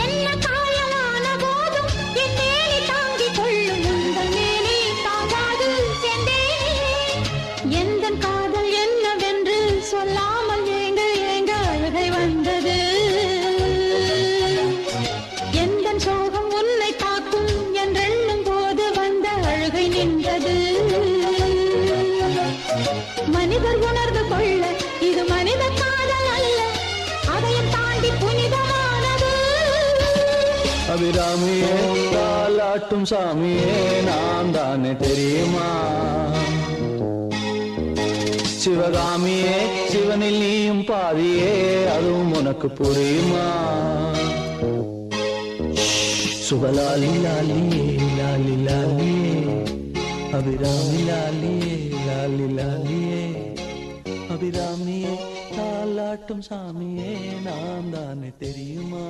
என்ன காயலான போதும் என் மேனி தாங்கிக் கொள்ளும் உங்கள் மேனி தாங்காது சென்றேனே. எந்தன் காதல் என்னவென்று சொல்லாமல் ஏங்க ஏங்க அழுகை வந்தது. எந்தன் சோகம் உன்னை தாக்கும் என்றெண்ணும் போது வந்த அழுகை நின்றது. மனிதர் உணர்ந்து கொள்ள இது மனித காதல் அல்ல, அதையும் தாண்டி புனிதமானது. அபிராமியே தாலாட்டும் சாமியே நான் தானே தெரியுமா? சிவகாமியே சிவனில் நீயும் பாதியே அதுவும் உனக்கு புரியுமா? சுபலாலி லாலியே லாலி லாலியே அபிராமி லாலியே லாலி லாலியே அபிராமியே தாலாட்டும் சாமியே நான் தானே தெரியுமா?